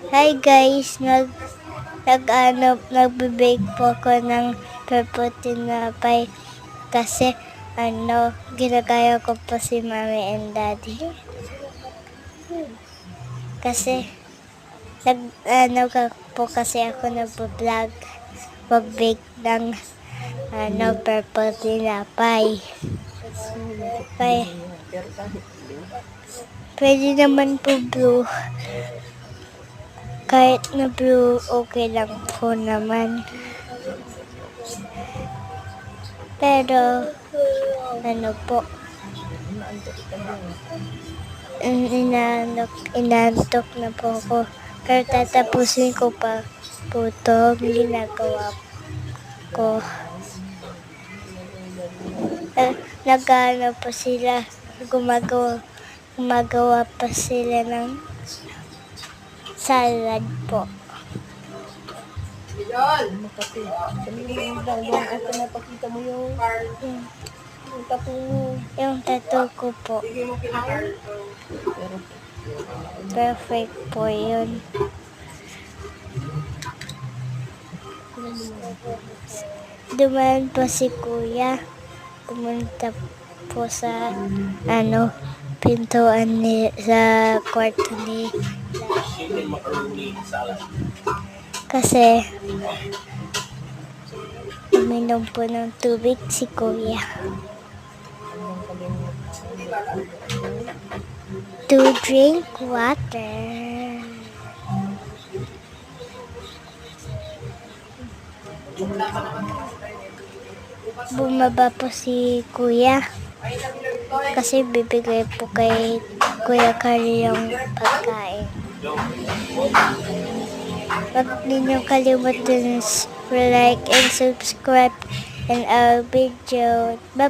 Hi guys, nagbe-bake po ako ng purple tinapay kasi ginagaya ko po si mommy and daddy. Kasi kasi ako nagbo-vlog mag-bake ng purple tinapay. Kaya, pwede naman po blue. Kahit na blue, okay lang po naman. Pero, inantok na po ako. Pero tatapusin ko pa po ito ginagawa ko. Pa sila, gumagawa pa sila ng salad po. Napakita mo yung tattoo. Yung tattoo ko po. Perfect po yun. Dumaan po si kuya. Pumunta po sa pintuan sa kwarto ni kasi uminom po ng tubig si kuya. To drink water. Bumaba po si kuya kasi bibigay po kay Kuya Carl yung pagkain. Huwag ninyong kalimutan like and subscribe in our video. Bye-bye!